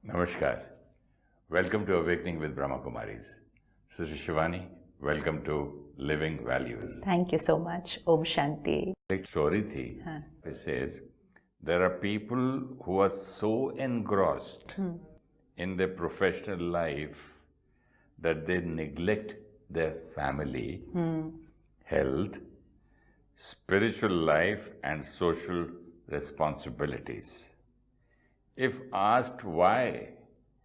Namaskar. Welcome to Awakening with Brahma Kumaris. Sister Shivani, welcome to Living Values. Thank you so much. Om Shanti. एक story थी. It says, there are people who are so engrossed in their professional life that they neglect their family, health, spiritual life and social responsibilities. If asked why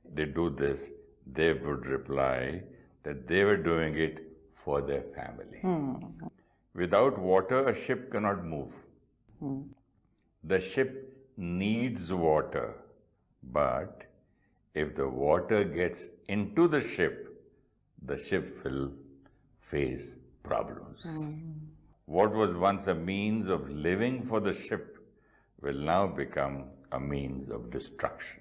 they do this, they would reply that they were doing it for their family. Without water, a ship cannot move. The ship needs water, but if the water gets into the ship will face problems. What was once a means of living for the ship will now become a means of destruction.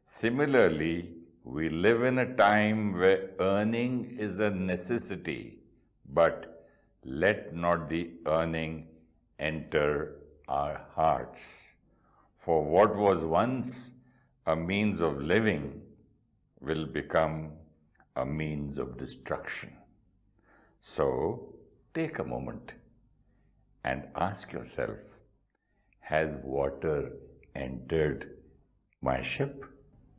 Similarly, we live in a time where earning is a necessity, but let not the earning enter our hearts. For what was once a means of living will become a means of destruction. So, take a moment and ask yourself, has water entered my ship?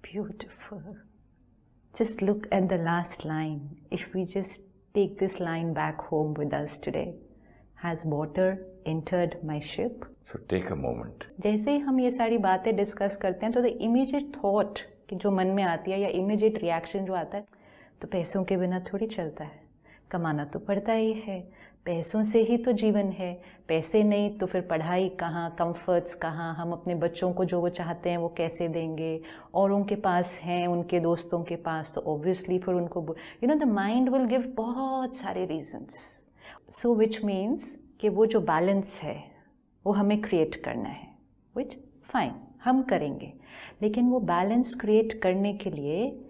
Beautiful. Just look at the last line. If we just take this line back home with us today, has water entered my ship? So take a moment. जैसे ही हम ये सारी बातें discuss करते हैं तो the immediate thought कि जो मन में आती है या इमीडिएट रिएक्शन जो आता है, तो पैसों के बिना थोड़ी चलता है, कमाना तो पड़ता ही है, पैसों से ही तो जीवन है, पैसे नहीं तो फिर पढ़ाई कहाँ, कंफर्ट्स कहाँ, हम अपने बच्चों को जो वो चाहते हैं वो कैसे देंगे, औरों के पास हैं उनके दोस्तों के पास तो ऑब्वियसली फिर उनको द माइंड विल गिव बहुत सारे रीजंस. सो विच मीन्स कि वो जो बैलेंस है वो हमें क्रिएट करना है, विच फाइन हम करेंगे, लेकिन वो बैलेंस क्रिएट करने के लिए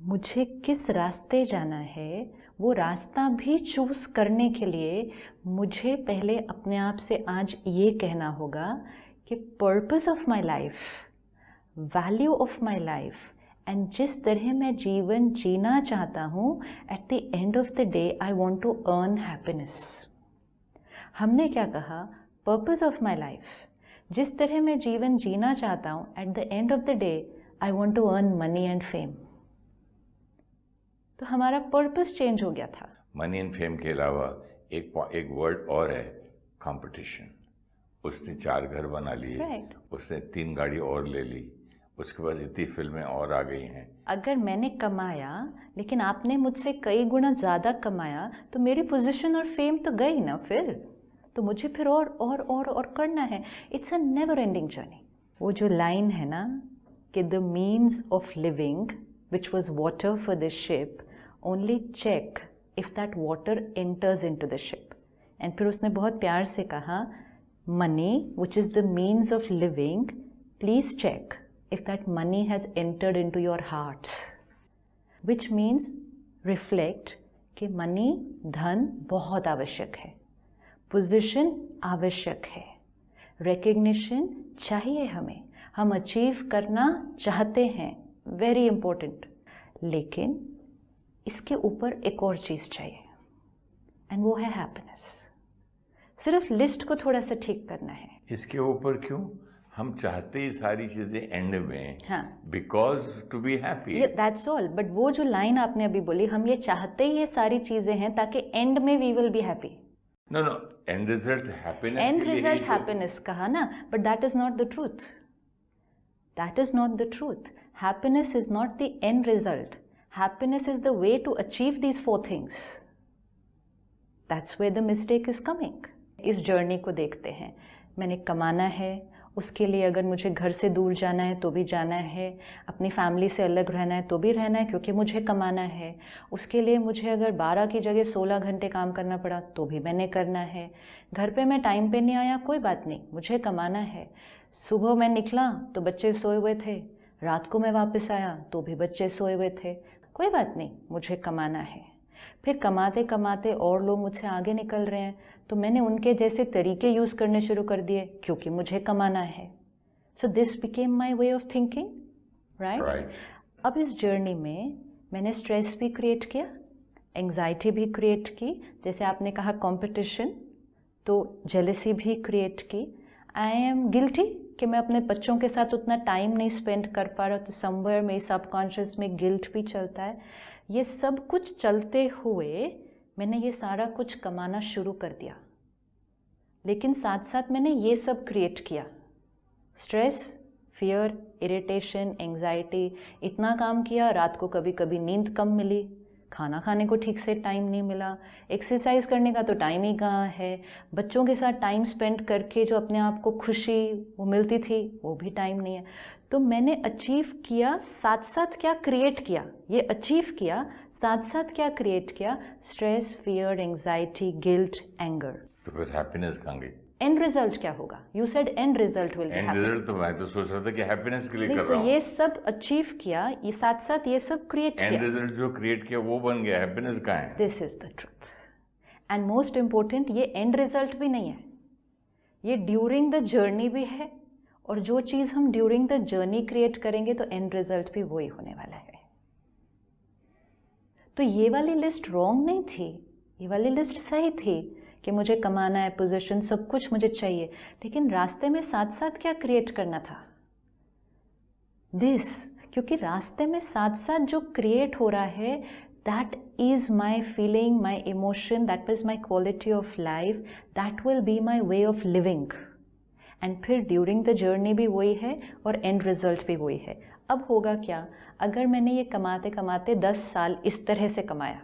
मुझे किस रास्ते जाना है वो रास्ता भी चूज़ करने के लिए मुझे पहले अपने आप से आज ये कहना होगा कि purpose of my life, value of my life and जिस तरह मैं जीवन जीना चाहता हूँ, at the end of the day I want to earn happiness. हमने क्या कहा? पर्पस ऑफ माई लाइफ, जिस तरह मैं जीवन जीना चाहता हूँ, at the end of the day I want to earn money and fame. तो हमारा पर्पस चेंज हो गया था. मनी एंड फेम के अलावा एक वर्ड और है, कंपटीशन. उसने 4 घर बना लिए, Right. उसने 3 गाड़ी और ले ली, उसके बाद इतनी फिल्में और आ गई हैं. अगर मैंने कमाया लेकिन आपने मुझसे कई गुना ज़्यादा कमाया तो मेरी पोजीशन और फेम तो गई ना, फिर तो मुझे फिर और करना है. It's a never ending journey. वो जो लाइन है ना कि the means of living which was water for the ship, only check if that water enters into the ship. And फिर उसने बहुत प्यार से कहा, money which is the means of living, please check if that money has entered into your hearts. Which means reflect कि money, धन बहुत आवश्यक है, position आवश्यक है, recognition चाहिए हमें, हम अचीव करना चाहते हैं, वेरी इम्पोर्टेंट, लेकिन इसके ऊपर एक और चीज़ चाहिए एंड वो है हैप्पीनेस. सिर्फ लिस्ट को थोड़ा सा ठीक करना है. इसके ऊपर क्यों? हम चाहते ही सारी चीजें एंड में, हाँ, because to be happy. That's all. But वो जो लाइन आपने अभी बोली, हम ये चाहते ही ये सारी चीज़ें हैं ताकि एंड में we will be happy. No end result happiness. End result happiness कहा ना, but that is not the truth. That is not the truth. Happiness is not the end result. Happiness is the way to achieve these 4 things. That's where the mistake is coming. इस journey को देखते हैं. मैंने कमाना है, उसके लिए अगर मुझे घर से दूर जाना है तो भी जाना है, अपनी फैमिली से अलग रहना है तो भी रहना है क्योंकि मुझे कमाना है. उसके लिए मुझे अगर 12 की जगह 16 घंटे काम करना पड़ा तो भी मैंने करना है. घर पे मैं टाइम पे नहीं आया, कोई बात नहीं, मुझे कमाना है. सुबह मैं निकला तो बच्चे सोए हुए थे, रात को मैं वापस आया तो भी बच्चे सोए हुए थे, कोई बात नहीं, मुझे कमाना है. फिर कमाते कमाते और लोग मुझसे आगे निकल रहे हैं तो मैंने उनके जैसे तरीके यूज़ करने शुरू कर दिए क्योंकि मुझे कमाना है. So this became my way of thinking, right? Right. अब इस जर्नी में मैंने स्ट्रेस भी क्रिएट किया, एंग्जाइटी भी क्रिएट की, जैसे आपने कहा कंपटीशन, तो जेलसी भी क्रिएट की। आई एम गिल्टी कि मैं अपने बच्चों के साथ उतना टाइम नहीं स्पेंड कर पा रहा, तो समवेयर मेरे सबकॉन्शियस में गिल्ट भी चलता है। ये सब कुछ चलते हुए मैंने ये सारा कुछ कमाना शुरू कर दिया, लेकिन साथ साथ मैंने ये सब क्रिएट किया, स्ट्रेस, फियर, इरिटेशन, एंग्जाइटी, इतना काम किया, रात को कभी कभी नींद कम मिली, खाना खाने को ठीक से टाइम नहीं मिला, एक्सरसाइज करने का तो टाइम ही कहाँ है, बच्चों के साथ टाइम स्पेंड करके जो अपने आप को खुशी वो मिलती थी वो भी टाइम नहीं है। तो मैंने अचीव किया, साथ साथ क्या क्रिएट किया, ये अचीव किया, साथ साथ क्या क्रिएट किया, stress, fear, anxiety, guilt, anger. तो फिर हैप्पीनेस कहाँ गई? एंड रिजल्ट क्या होगा? You said and result will be and result तो मैं तो सोच रहा था कि हैप्पीनेस के लिए कर नहीं, रहा तो हूँ। ये सब अचीव किया, ये साथ साथ ये सब क्रिएट एंड किया। रिजल्ट जो क्रिएट किया वो बन गया, हैप्पीनेस कहाँ है? This is the truth and most important, ये एंड रिजल्ट भी नहीं है, ये ड्यूरिंग द जर्नी भी है, और जो चीज़ हम ड्यूरिंग द जर्नी क्रिएट करेंगे तो एंड रिजल्ट भी वही होने वाला है। तो ये वाली लिस्ट रॉन्ग नहीं थी, ये वाली लिस्ट सही थी कि मुझे कमाना है, पोजीशन, सब कुछ मुझे चाहिए, लेकिन रास्ते में साथ साथ क्या क्रिएट करना था? दिस, क्योंकि रास्ते में साथ साथ जो क्रिएट हो रहा है, that is my feeling, my emotion, that is my quality of life, that will be my way of living. And फिर ड्यूरिंग द जर्नी भी वही है और एंड रिजल्ट भी वही है। अब होगा क्या, अगर मैंने ये कमाते कमाते 10 साल इस तरह से कमाया,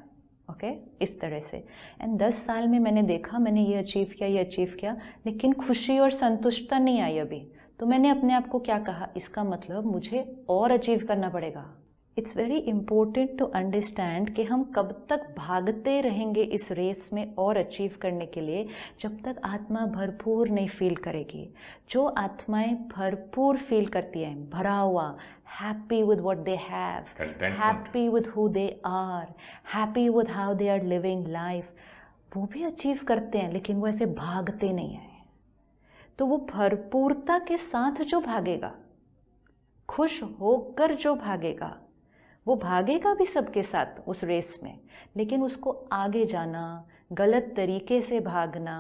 ओके, इस तरह से, एंड 10 साल में मैंने देखा मैंने ये अचीव किया, ये अचीव किया, लेकिन खुशी और संतुष्टता नहीं आई अभी, तो मैंने अपने आप को क्या कहा, इसका मतलब मुझे और अचीव करना पड़ेगा। It's very important to understand कि हम कब तक भागते रहेंगे इस रेस में और अचीव करने के लिए, जब तक आत्मा भरपूर नहीं फील करेगी। जो आत्माएं भरपूर फील करती हैं, भरा हुआ, happy with what they have, Contentment. happy with who they are, happy with how they are living life, वो भी अचीव करते हैं, लेकिन वो ऐसे भागते नहीं हैं। तो वो भरपूरता के साथ जो भागेगा, खुश होकर जो भागेगा, वो भागेगा भी सबके साथ उस रेस में, लेकिन उसको आगे जाना, गलत तरीके से भागना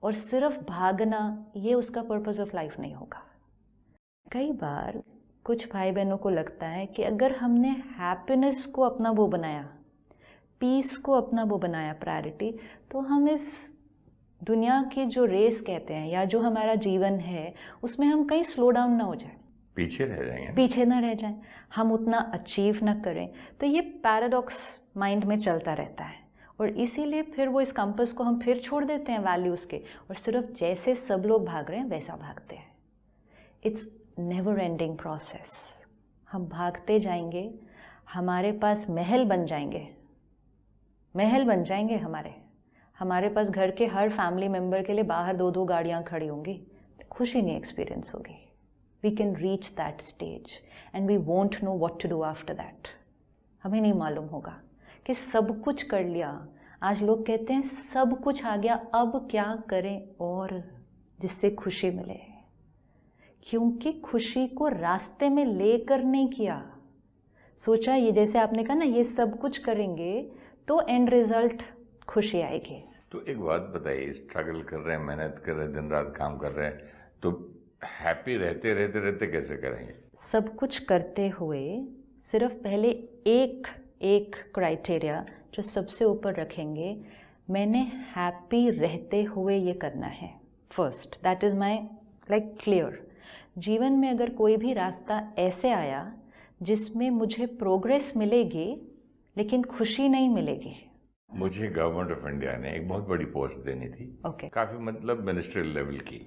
और सिर्फ भागना, ये उसका पर्पस ऑफ लाइफ नहीं होगा। कई बार कुछ भाई बहनों को लगता है कि अगर हमने हैप्पीनेस को अपना वो बनाया, पीस को अपना वो बनाया प्रायोरिटी, तो हम इस दुनिया की जो रेस कहते हैं या जो हमारा जीवन है उसमें हम कहीं स्लो डाउन ना हो जाए, पीछे रह जाएंगे, पीछे ना रह जाएं, हम उतना अचीव ना करें। तो ये पैराडॉक्स माइंड में चलता रहता है, और इसीलिए फिर वो इस कंपस को हम फिर छोड़ देते हैं वैल्यूज़ के, और सिर्फ जैसे सब लोग भाग रहे हैं वैसा भागते हैं। It's never ending process. हम भागते जाएंगे, हमारे पास महल बन जाएंगे, महल बन जाएंगे हमारे पास घर के हर फैमिली मेम्बर के लिए बाहर 2-2 गाड़ियाँ खड़ी होंगी, खुशी नहीं एक्सपीरियंस होगी। We can reach that stage and we won't know what to do after that. हमें नहीं मालूम होगा कि सब कुछ कर लिया। आज लोग कहते हैं सब कुछ आ गया, अब क्या करें और जिससे खुशी मिले, क्योंकि खुशी को रास्ते में लेकर नहीं किया। सोचा ये, जैसे आपने कहा ना, ये सब कुछ करेंगे तो एंड रिजल्ट खुशी आएगी। तो एक बात बताइए, स्ट्रगल कर रहे हैं, मेहनत कर रहे हैं, दिन रात काम कर रहे हैं, तो हैप्पी रहते रहते रहते कैसे करेंगे? सब कुछ करते हुए सिर्फ पहले एक क्राइटेरिया जो सबसे ऊपर रखेंगे, मैंने हैप्पी रहते हुए ये करना है first. That is my like clear. जीवन में अगर कोई भी रास्ता ऐसे आया जिसमें मुझे प्रोग्रेस मिलेगी लेकिन खुशी नहीं मिलेगी, मुझे गवर्नमेंट ऑफ इंडिया ने एक बहुत बड़ी पोस्ट देनी थी, काफी मतलब मिनिस्ट्रियल लेवल की,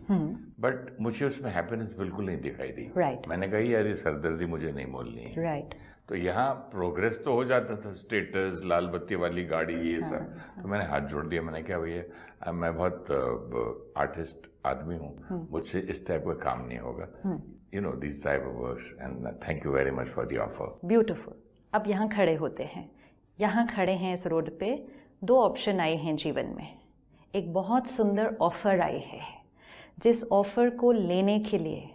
बट मुझे उसमें हैप्पीनेस बिल्कुल नहीं दिखाई दी। मैंने कहा यार ये सरदर्दी मुझे नहीं मोलनी है। तो यहाँ प्रोग्रेस तो हो जाता था, स्टेटस, लाल बत्ती वाली गाड़ी, ये सब। तो मैंने हाथ जोड़ दिया, मैंने कहा भैया मैं बहुत आर्टिस्ट आदमी हूँ, मुझसे इस टाइप का काम नहीं होगा, you know this type of works, and thank you very much for the offer. Beautiful. अब यहाँ खड़े होते हैं, यहाँ खड़े हैं इस रोड पे, 2 ऑप्शन आए हैं जीवन में। एक बहुत सुंदर ऑफ़र आई है, जिस ऑफ़र को लेने के लिए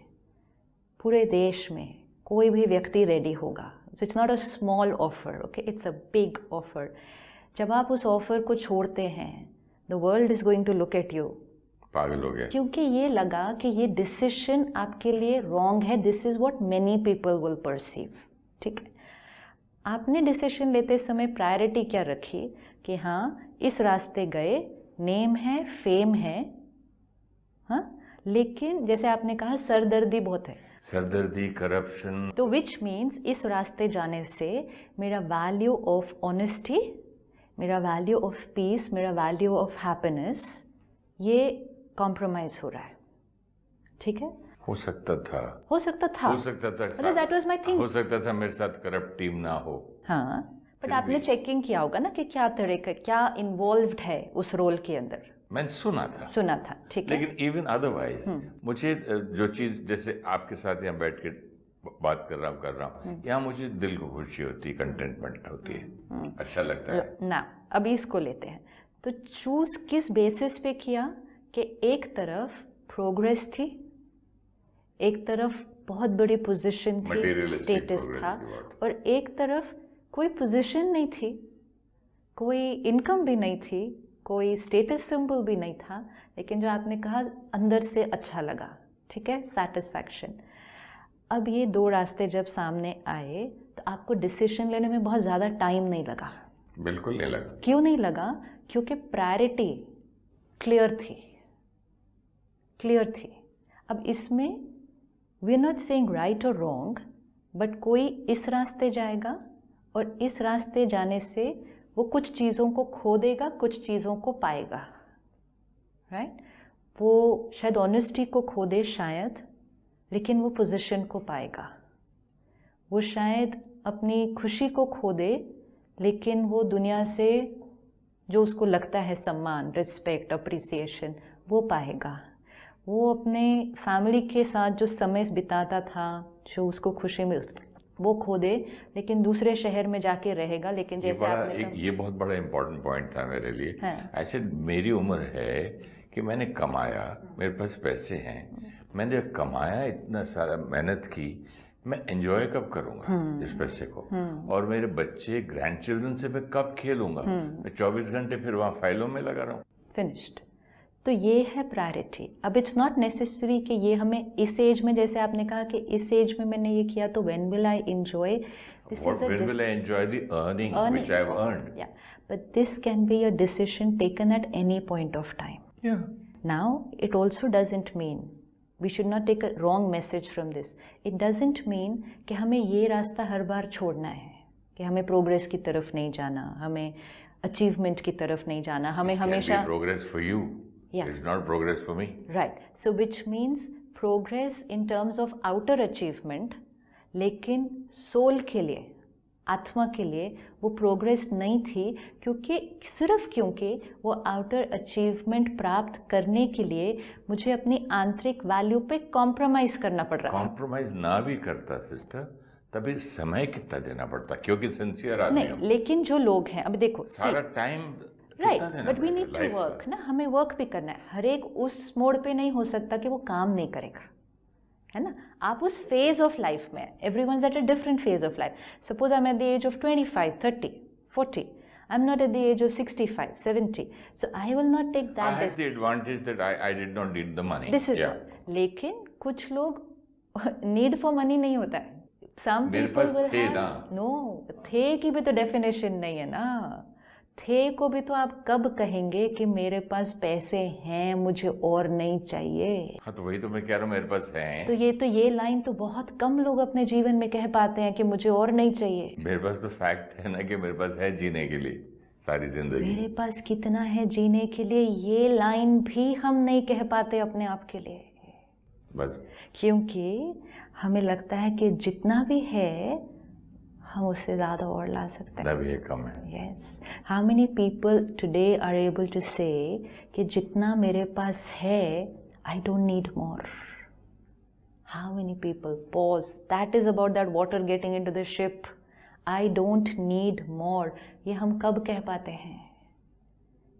पूरे देश में कोई भी व्यक्ति रेडी होगा. So it's not a small offer, okay, it's a big offer. जब आप उस ऑफर को छोड़ते हैं, the world is going to look at you, पागल हो गया, क्योंकि ये लगा कि ये डिसीजन आपके लिए रॉन्ग है. This is what many people will perceive. ठीक है, आपने डिसीजन लेते समय प्रायोरिटी क्या रखी कि हाँ इस रास्ते गए, नेम है, फेम है, हाँ, लेकिन जैसे आपने कहा सरदर्दी बहुत है, सरदर्दी, करप्शन, तो विच मीन्स इस रास्ते जाने से मेरा वैल्यू ऑफ ऑनेस्टी, मेरा वैल्यू ऑफ पीस, मेरा वैल्यू ऑफ हैप्पीनेस, ये कॉम्प्रोमाइज हो रहा है. ठीक है, हो सकता था, हो सकता था, मतलब दैट वाज माय थिंग. हो सकता था मेरे साथ करप्ट टीम ना हो. हाँ, बट आपने चेकिंग किया होगा ना कि क्या तरह का, क्या इन्वॉल्व्ड है उस रोल के अंदर. मैंने सुना था, ठीक है. लेकिन इवन अदरवाइज मुझे जो चीज, जैसे आपके साथ यहाँ बैठ के बात कर रहा हूँ, यहाँ मुझे दिल को खुशी होती है, कंटेंटमेंट होती है, अच्छा लगता है ना. अभी इसको लेते हैं, तो चूज किस बेसिस पे किया कि एक तरफ प्रोग्रेस थी, एक तरफ बहुत बड़ी पोजीशन थी, स्टेटस था, और एक तरफ कोई पोजीशन नहीं थी, कोई इनकम भी नहीं थी, कोई स्टेटस सिंबल भी नहीं था, लेकिन जो आपने कहा अंदर से अच्छा लगा. ठीक है, सेटिस्फैक्शन. अब ये दो रास्ते जब सामने आए तो आपको डिसीजन लेने में बहुत ज़्यादा टाइम नहीं लगा. बिल्कुल नहीं लगा. क्यों नहीं लगा? क्योंकि प्रायोरिटी क्लियर थी. अब इसमें we are not saying right और रॉन्ग, बट कोई इस रास्ते जाएगा और इस रास्ते जाने से वो कुछ चीज़ों को खो देगा, कुछ चीज़ों को पाएगा. राइट? वो शायद ऑनेस्टी को खो दे शायद, लेकिन वो पोजीशन को पाएगा. वो शायद अपनी खुशी को खो दे, लेकिन वो दुनिया से जो उसको लगता है सम्मान, रिस्पेक्ट, अप्रिसिएशन, वो पाएगा. वो अपने फैमिली के साथ जो समय बिताता था, जो उसको खुशी मिलती, वो खो दे, लेकिन दूसरे शहर में जाके रहेगा. लेकिन जैसे आपने ये बहुत बड़ा इम्पोर्टेंट पॉइंट था मेरे लिए. ऐसे मेरी उम्र है कि मैंने कमाया, मेरे पास पैसे हैं, मैंने कमाया, इतना सारा मेहनत की, मैं एंजॉय कब करूंगा इस पैसे को, और मेरे बच्चे ग्रैंड चिल्ड्रन से मैं कब खेलूंगा. मैं 24 घंटे फिर वहाँ फाइलों में लगा रहा हूँ. फिनिश्ड. तो ये है प्रायोरिटी. अब इट्स नॉट नेसेसरी कि ये हमें इस एज में, जैसे आपने कहा कि इस एज में मैंने ये किया तो when will I enjoy this. When will I enjoy the earning which I have earned? Yeah, but this can be a decision taken at any point of time. Yeah. Now it also doesn't mean, we should not take a wrong message from this. It doesn't mean कि हमें ये रास्ता हर बार छोड़ना है, कि हमें progress की तरफ नहीं जाना, हमें अचीवमेंट की तरफ नहीं जाना, हमें हमेशा progress for you. Yeah. It's not progress for me. Right. So which means progress in terms of outer achievement, लेकिन सोल के लिए, आत्मा के लिए वो प्रोग्रेस नहीं थी, क्योंकि वो आउटर अचीवमेंट प्राप्त करने के लिए मुझे अपनी आंतरिक वैल्यू पे कॉम्प्रोमाइज करना पड़ रहा था. कॉम्प्रोमाइज ना भी करता सिस्टर, तभी समय कितना देना पड़ता, क्योंकि सिंसियर आदमी नहीं, लेकिन जो लोग हैं, अब देखो सारा time, right, but we need to work ना, हमें वर्क भी करना है. हर एक उस मोड पे नहीं हो सकता कि वो काम नहीं करेगा, है ना. आप उस फेज ऑफ लाइफ में, everyone is at a different phase of life. Suppose I am at the age of 25, 30, 40. I am not at the age of 65, 70. So I will not take that. I had the advantage that I did not need the money. This is लेकिन कुछ लोग need for money नहीं होता है. Some people will have, no, थे की भी तो डेफिनेशन नहीं है ना. थे को भी तो आप कब कहेंगे कि मेरे पास पैसे हैं, मुझे और नहीं चाहिए. हाँ, तो वही तो मैं कह रहा हूँ, मेरे पास हैं. तो ये लाइन तो बहुत कम लोग अपने जीवन में कह पाते हैं कि मुझे और नहीं चाहिए. मेरे पास तो फैक्ट है ना कि मेरे पास है जीने के लिए सारी जिंदगी. मेरे पास कितना है जीने के लिए, ये लाइन भी हम नहीं कह पाते अपने आप के लिए, बस क्योंकि हमें लगता है कि जितना भी है हम उससे ज़्यादा और ला सकते हैं. भी कम है. Yes. How many people today are able to say कि जितना मेरे पास है, I don't need more. How many people? Pause. That is about that water getting into the ship. I don't need more. ये हम कब कह पाते हैं?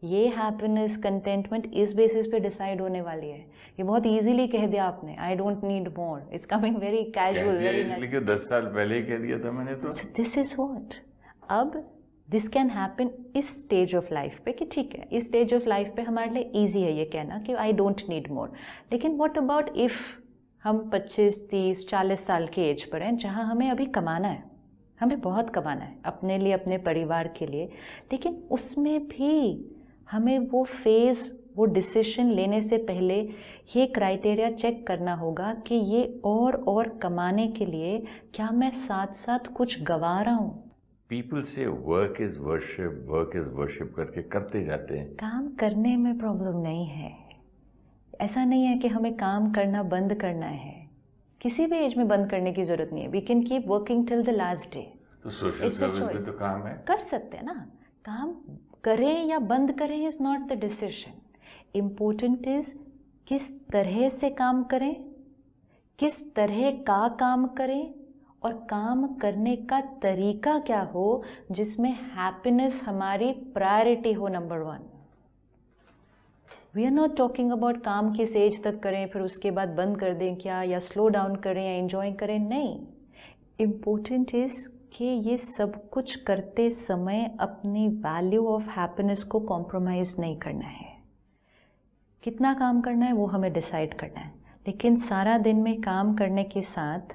ये हैप्पीनेस कंटेंटमेंट इस बेसिस पे डिसाइड होने वाली है। ये बहुत इजीली कह दिया आपने, I don't need more, it's coming very casual, very इसलिए 10 साल पहले ही कह दिया था मैंने तो। दिस इज व्हाट अब दिस कैन हैपन इस स्टेज ऑफ लाइफ पे कि ठीक है, इस स्टेज ऑफ लाइफ पे हमारे लिए ईजी है ये कहना कि आई डोंट नीड मोर। लेकिन व्हाट अबाउट इफ हम 25, 30, 40 साल के एज पर हैं जहाँ हमें अभी कमाना है, हमें बहुत कमाना है अपने लिए, अपने परिवार के लिए, लेकिन उसमें भी हमें वो फेज़, वो डिसीजन लेने से पहले ये क्राइटेरिया चेक करना होगा कि ये और कमाने के लिए क्या मैं साथ साथ कुछ गंवा रहा हूँ। पीपल से वर्क इज वर्शिप करके करते जाते हैं। काम करने में प्रॉब्लम नहीं है, ऐसा नहीं है कि हमें काम करना बंद करना है, किसी भी एज में बंद करने की जरूरत नहीं है। We can keep working till the last day. तो सोशल सर्विस में तो काम है, कर सकते हैं ना। काम करें या बंद करें is not the decision, important is किस तरह से काम करें, किस तरह का काम करें, और काम करने का तरीका क्या हो जिसमें हैप्पीनेस हमारी प्रायोरिटी हो, number 1। We are not talking about काम किस एज तक करें फिर उसके बाद बंद कर दें क्या, या स्लो डाउन करें या एंजॉय करें, नहीं। इम्पोर्टेंट इज कि ये सब कुछ करते समय अपनी वैल्यू ऑफ हैप्पीनेस को कॉम्प्रोमाइज़ नहीं करना है। कितना काम करना है वो हमें डिसाइड करना है, लेकिन सारा दिन में काम करने के साथ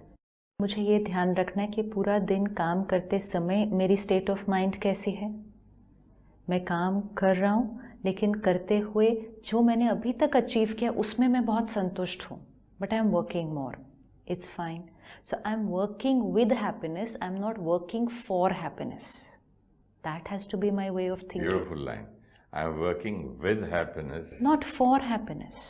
मुझे ये ध्यान रखना है कि पूरा दिन काम करते समय मेरी स्टेट ऑफ माइंड कैसी है। मैं काम कर रहा हूँ लेकिन करते हुए जो मैंने अभी तक अचीव किया उसमें मैं बहुत संतुष्ट हूँ, but I am working more, it's fine. So I'm working with happiness, I'm not working for happiness. That has to be my way of thinking. Beautiful line. I'm working with happiness, not for happiness.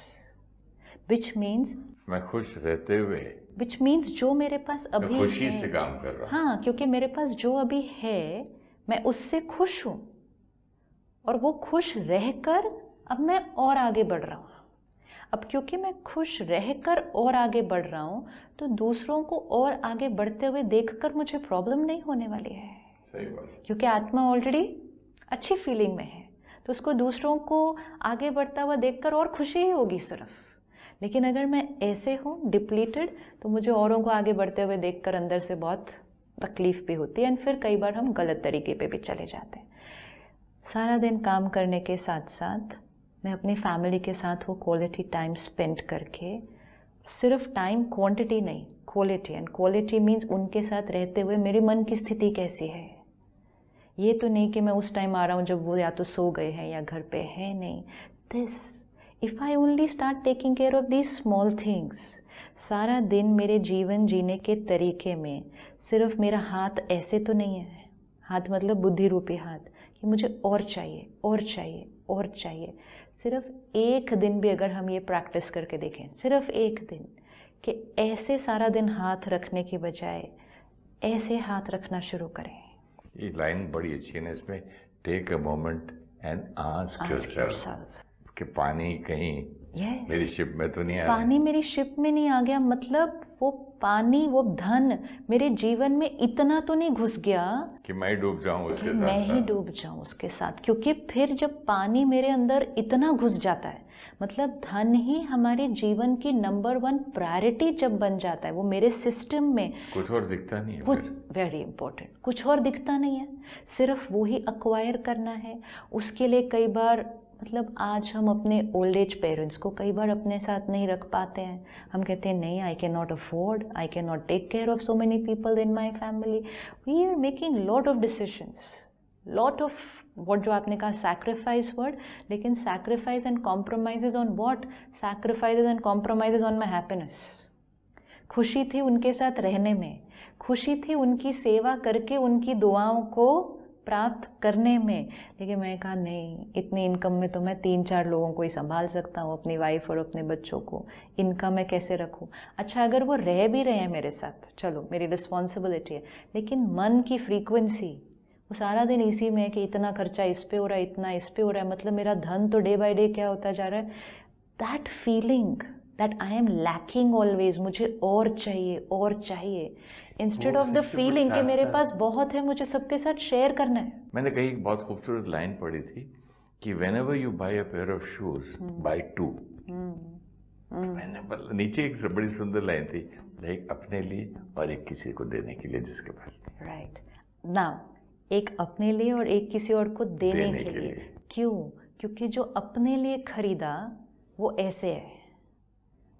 Which means मैं खुश रहते हुए, which means जो मेरे पास अभी है, खुशी से काम कर रहा हूँ। हाँ, क्योंकि मेरे पास जो अभी है मैं उससे खुश हूँ, और वो खुश रहकर अब मैं और आगे बढ़ रहा हूँ। अब क्योंकि मैं खुश रहकर और आगे बढ़ रहा हूँ तो दूसरों को और आगे बढ़ते हुए देखकर मुझे प्रॉब्लम नहीं होने वाली है। सही बात। क्योंकि आत्मा ऑलरेडी अच्छी फीलिंग में है, तो उसको दूसरों को आगे बढ़ता हुआ देखकर और खुशी ही होगी सिर्फ। लेकिन अगर मैं ऐसे हूँ डिप्लीटेड, तो मुझे औरों को आगे बढ़ते हुए देखकर अंदर से बहुत तकलीफ भी होती है, एंड फिर कई बार हम गलत तरीके पे भी चले जाते हैं। सारा दिन काम करने के साथ साथ मैं अपनी फैमिली के साथ वो क्वालिटी टाइम स्पेंड करके, सिर्फ टाइम क्वांटिटी नहीं, क्वालिटी, एंड क्वालिटी मीन्स उनके साथ रहते हुए मेरे मन की स्थिति कैसी है। ये तो नहीं कि मैं उस टाइम आ रहा हूँ जब वो या तो सो गए हैं या घर पे है, नहीं। This if I only start taking care of these small things, सारा दिन मेरे जीवन जीने के तरीके में सिर्फ मेरा हाथ ऐसे तो नहीं है, हाथ मतलब बुद्धि रूपी हाथ, कि मुझे और चाहिए और चाहिए और चाहिए। सिर्फ एक दिन भी अगर हम ये प्रैक्टिस करके देखें, सिर्फ एक दिन, कि ऐसे सारा दिन हाथ रखने की बजाय ऐसे हाथ रखना शुरू करें। ये लाइन बड़ी अच्छी है ना इसमें, take a moment and ask yourself कि पानी कहीं मेरी शिप में तो नहीं आ रहा। पानी मेरी शिप में नहीं आ गया, मतलब वो पानी, वो धन मेरे जीवन में इतना तो नहीं घुस गया कि मैं डूब जाऊं उसके साथ, मैं ही डूब जाऊं उसके साथ। क्योंकि फिर जब पानी मेरे अंदर इतना घुस जाता है, मतलब धन ही हमारे जीवन की नंबर 1 प्रायोरिटी जब बन जाता है, वो मेरे सिस्टम में कुछ और दिखता नहीं है, कुछ वेरी इंपॉर्टेंट, कुछ और दिखता नहीं है, सिर्फ वो ही अक्वायर करना है। उसके लिए कई बार, मतलब आज हम अपने ओल्ड एज पेरेंट्स को कई बार अपने साथ नहीं रख पाते हैं। हम कहते हैं नहीं, I can not afford, I can not take care of so many people in my family. We are making lot of decisions, lot of what, जो आपने कहा सैक्रिफाइस वर्ड, लेकिन sacrifice and compromises on what? Sacrifices and compromises on my happiness. खुशी थी उनके साथ रहने में, खुशी थी उनकी सेवा करके उनकी दुआओं को प्राप्त करने में, लेकिन मैं कहा नहीं, इतनी इनकम में तो मैं 3-4 लोगों को ही संभाल सकता हूँ, अपनी वाइफ और अपने बच्चों को, इनकम मैं कैसे रखूँ? अच्छा, अगर वो रह भी रहे हैं मेरे साथ, चलो मेरी रिस्पॉन्सिबिलिटी है, लेकिन मन की फ्रीक्वेंसी वो सारा दिन इसी में है कि इतना खर्चा इस पे हो रहा है, इतना इस पे हो रहा है, मतलब मेरा धन तो डे बाय डे क्या होता जा रहा है। That feeling that I am lacking always, मुझे और चाहिए, इंस्टेड ऑफ द फीलिंग कि मेरे पास बहुत है, मुझे सबके साथ शेयर करना है। मैंने कहीं बहुत खूबसूरत लाइन पढ़ी थी कि whenever you buy a pair of shoes, buy two. मैंने नीचे एक बड़ी सुंदर लाइन थी, एक अपने लिए और एक किसी को देने के लिए जिसके पास नहीं। राइट नाउ, एक अपने लिए और एक किसी और को देने के लिए। क्यों? क्योंकि जो अपने लिए खरीदा वो ऐसे है,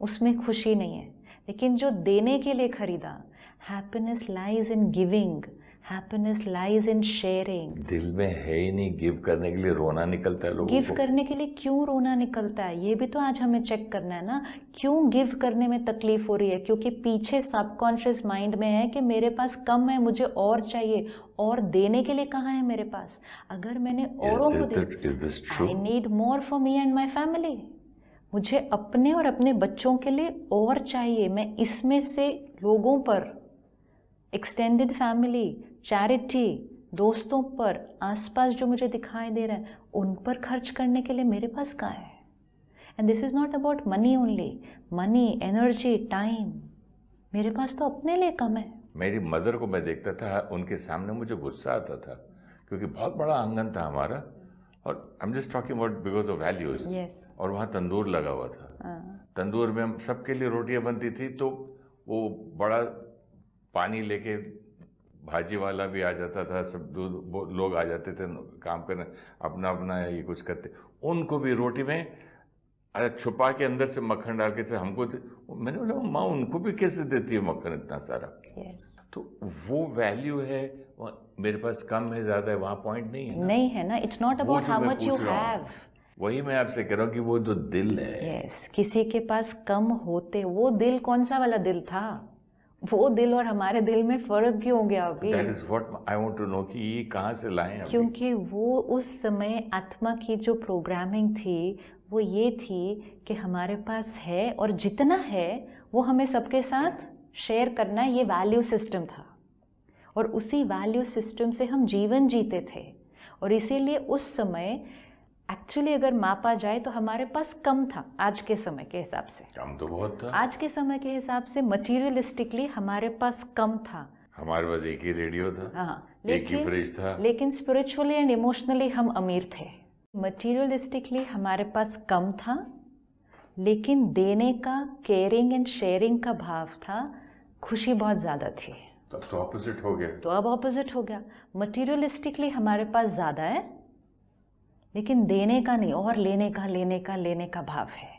उसमें खुशी नहीं है, लेकिन जो देने के लिए खरीदा, happiness lies in giving, happiness lies in sharing. दिल में है ही नहीं गिव करने के लिए, रोना निकलता है लोगों को। गिव करने के लिए क्यों रोना निकलता है, ये भी तो आज हमें चेक करना है ना। क्यों गिव करने में तकलीफ हो रही है? क्योंकि पीछे सबकॉन्शियस माइंड में है कि मेरे पास कम है, मुझे और चाहिए, और देने के लिए कहाँ है मेरे पास। अगर मैंने औरों को दिया, आई need more for me and my family, मुझे अपने और अपने बच्चों के लिए और चाहिए। मैं इसमें से लोगों पर, एक्सटेंडेड फैमिली, चैरिटी, दोस्तों पर, आसपास जो मुझे दिखाई दे रहा है, उन पर खर्च करने के लिए मेरे पास कहाँ है। And this is not about money only, money, energy, time, मेरे पास तो अपने लिए कम है। मेरी मदर को मैं देखता था, उनके सामने मुझे गुस्सा आता था, क्योंकि बहुत बड़ा आंगन था हमारा, और I am just talking about because of values. और वहाँ तंदूर लगा हुआ था। तंदूर में हम सबके लिए रोटियां बनती थी, तो वो बड़ा पानी लेके भाजी वाला भी आ जाता था, सब लोग आ जाते थे काम करने, अपना अपना ये कुछ करते, उनको भी रोटी में छुपा के अंदर से मक्खन डाल के से हमको मैंने बोला माँ उनको भी कैसे देती है मक्खन इतना सारा। तो वो वैल्यू है, मेरे पास कम है ज्यादा है, वहाँ पॉइंट नहीं है ना। नहीं है ना, it's not about how much you have. वही मैं आपसे कह रहा हूँ कि वो जो दिल है, किसी के पास कम होते, वो दिल कौन सा वाला दिल था, वो दिल और हमारे दिल में फर्क क्यों हो गया अभी? That is what I want to know कि ये कहाँ से लाएं अभी? क्योंकि वो उस समय आत्मा की जो प्रोग्रामिंग थी वो ये थी कि हमारे पास है और जितना है वो हमें सबके साथ शेयर करना है, ये वैल्यू सिस्टम था। और उसी वैल्यू सिस्टम से हम जीवन जीते थे, और इसीलिए उस समय एक्चुअली अगर मापा जाए तो हमारे पास कम था। आज के समय के हिसाब से कम तो बहुत था। आज के समय के हिसाब से मटीरियलिस्टिकली हमारे पास कम था। हमारे पास एक ही रेडियो था, हाँ, एक ही फ्रिज था, लेकिन स्पिरिचुअली एंड इमोशनली हम अमीर थे। मटीरियलिस्टिकली हमारे पास कम था, लेकिन देने का, केयरिंग एंड शेयरिंग का भाव था, खुशी बहुत ज़्यादा थी। तब तो ऑपोजिट हो गया। तो अब ऑपोजिट हो गया। मटीरियलिस्टिकली हमारे पास ज़्यादा है, लेकिन देने का नहीं, और लेने का भाव है।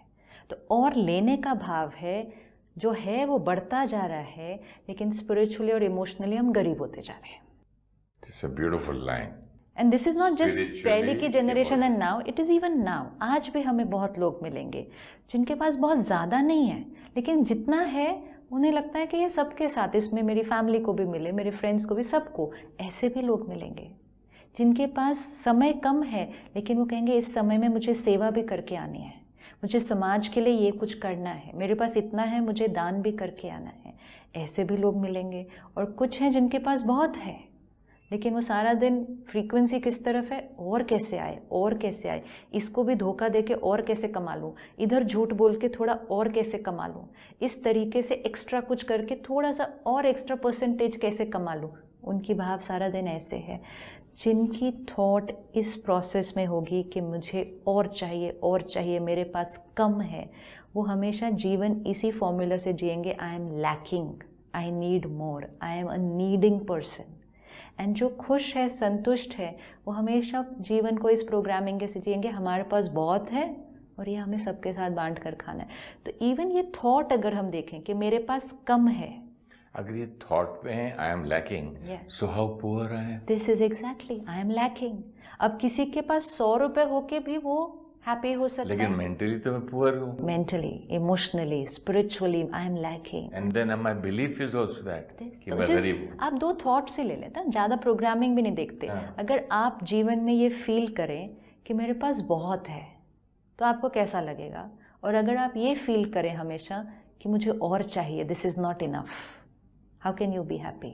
तो और लेने का भाव है जो है वो बढ़ता जा रहा है, लेकिन स्पिरिचुअली और इमोशनली हम गरीब होते जा रहे हैं। It's a beautiful line. And this is not just पहले की generation and now, it is even now. आज भी हमें बहुत लोग मिलेंगे जिनके पास बहुत ज़्यादा नहीं है, लेकिन जितना है उन्हें लगता है कि ये सबके साथ, इसमें मेरी फैमिली को भी मिले, मेरे फ्रेंड्स को भी, सबको। ऐसे भी लोग मिलेंगे जिनके पास समय कम है, लेकिन वो कहेंगे इस समय में मुझे सेवा भी करके आनी है, मुझे समाज के लिए ये कुछ करना है, मेरे पास इतना है, मुझे दान भी करके आना है। ऐसे भी लोग मिलेंगे। और कुछ हैं जिनके पास बहुत है, लेकिन वो सारा दिन फ्रीक्वेंसी किस तरफ है, और कैसे आए, और कैसे आए, इसको भी धोखा दे के और कैसे कमा लूँ, इधर झूठ बोल के थोड़ा और कैसे कमा लूँ, इस तरीके से एक्स्ट्रा कुछ करके थोड़ा सा और एक्स्ट्रा परसेंटेज कैसे कमा लूँ। उनकी भाव सारा दिन ऐसे है। जिनकी थॉट इस प्रोसेस में होगी कि मुझे और चाहिए, मेरे पास कम है, वो हमेशा जीवन इसी फॉर्मूला से जिएंगे, I am lacking, I need more, I am a needing person. And जो खुश है, संतुष्ट है, वो हमेशा जीवन को इस प्रोग्रामिंग के से जिएंगे, हमारे पास बहुत है और ये हमें सबके साथ बांट कर खाना है। तो इवन ये थॉट अगर हम देखें कि मेरे पास कम है, अगर ये थॉट पे है आई am lacking, so how poor I am. This is exactly, I am lacking. अब किसी के पास 100 रुपए होके भी वो हैप्पी हो सकता है, लेकिन मेंटली तो मैं पुअर हूँ। Mentally, emotionally, spiritually I am lacking. And then my belief is also that कि मैं गरीब हूँ। आप 2 थॉट्स ही ले लेते हैं, ज़्यादा प्रोग्रामिंग भी नहीं देखते। अगर आप जीवन में ये फील करें कि मेरे पास बहुत है, तो आपको कैसा लगेगा? और अगर आप ये फील करें हमेशा कि मुझे और चाहिए, this is not enough, how can you be happy?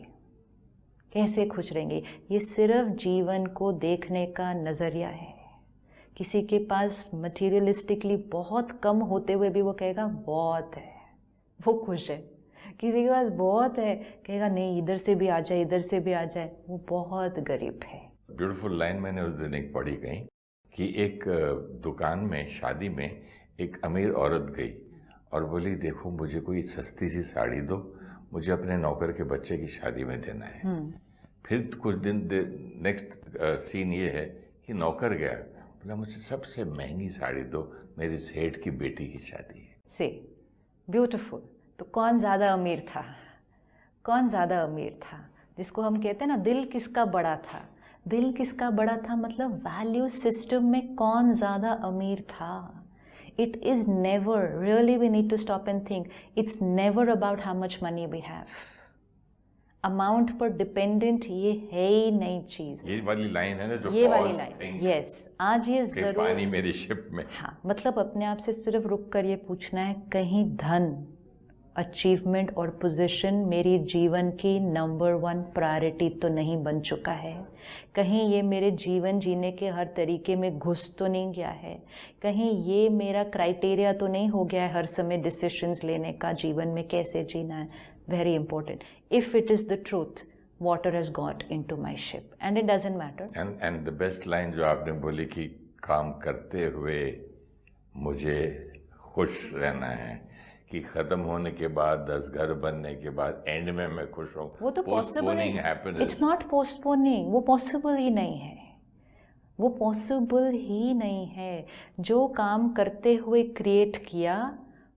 कैसे खुश रहेंगे? ये सिर्फ जीवन को देखने का नज़रिया है। किसी के पास मटीरियलिस्टिकली बहुत कम होते हुए भी वो कहेगा बहुत है, वो खुश है। किसी के पास बहुत है, कहेगा नहीं इधर से भी आ जाए, इधर से भी आ जाए, वो बहुत गरीब है। ब्यूटीफुल लाइन मैंने उस दिन एक पढ़ी कहीं कि एक दुकान में शादी में एक अमीर औरत गई और बोली देखो मुझे कोई सस्ती सी साड़ी दो, मुझे अपने नौकर के बच्चे की शादी में देना है। फिर कुछ दिन नेक्स्ट सीन ये है कि नौकर गया, बोला मुझे सबसे महंगी साड़ी दो, मेरी सेठ की बेटी की शादी है। से ब्यूटीफुल। तो कौन ज़्यादा अमीर था? कौन ज़्यादा अमीर था? जिसको हम कहते हैं ना दिल किसका बड़ा था। दिल किसका बड़ा था मतलब वैल्यू सिस्टम में कौन ज़्यादा अमीर था। It is never, really we need to stop and think, it's never about how much money we have. Amount पर डिपेंडेंट ये है ही नहीं चीज। ये वाली लाइन है ना जो ये वाली लाइन, यस, आज ये जरूर पानी मेरी शिप में। हाँ, मतलब अपने आप से सिर्फ रुक कर ये पूछना है कहीं धन, अचीवमेंट और पोजीशन मेरी जीवन की नंबर 1 प्रायोरिटी तो नहीं बन चुका है। कहीं ये मेरे जीवन जीने के हर तरीके में घुस तो नहीं गया है। कहीं ये मेरा क्राइटेरिया तो नहीं हो गया है हर समय डिसीजंस लेने का, जीवन में कैसे जीना है। Very important, if it is the truth, water has got into my ship and it doesn't matter. And the best line जो आपने बोली कि काम करते हुए मुझे खुश रहना है, कि खत्म होने के बाद 10 घर बनने के बाद एंड में मैं खुश हूँ, वो तो पॉसिबल है। इट्स नॉट पोस्टपोनिंग, वो पॉसिबल ही नहीं है। वो पॉसिबल ही नहीं है। जो काम करते हुए क्रिएट किया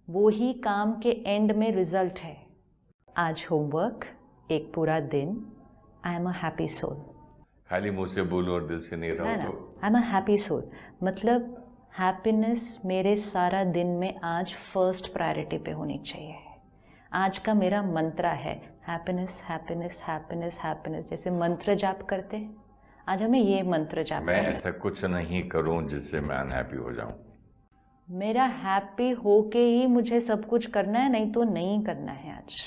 वो ही काम के एंड में रिजल्ट है। आज होमवर्क, एक पूरा दिन, I am a happy soul. खाली मुंह से बोलो और दिल से नहीं रहो तो I am a happy soul, मतलब हैप्पीनेस मेरे सारा दिन में आज फर्स्ट प्रायोरिटी पे होनी चाहिए। आज का मेरा मंत्र है हैप्पीनेस, हैप्पीनेस, हैप्पीनेस, हैप्पीनेस। जैसे मंत्र जाप करते हैं, आज हमें ये मंत्र जाप करना है। मैं ऐसा कुछ नहीं करूं जिससे मैं अनहैप्पी हो जाऊं। मेरा हैप्पी होके ही मुझे सब कुछ करना है, नहीं तो नहीं करना है आज।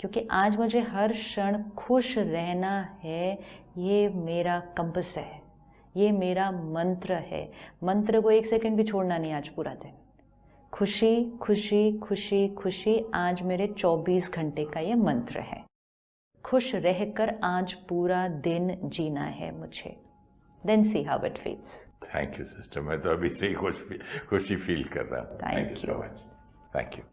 क्योंकि आज मुझे हर क्षण खुश रहना है, ये मेरा कंपस है, ये मेरा मंत्र है। मंत्र को 1 सेकंड भी छोड़ना नहीं आज पूरा दिन। खुशी खुशी खुशी खुशी आज मेरे 24 घंटे का ये मंत्र है। खुश रहकर आज पूरा दिन जीना है मुझे। Then see how it feels. Thank you sister, मैं तो अभी से ही खुशी फील कर रहा हूँ। Thank you so much. Thank you.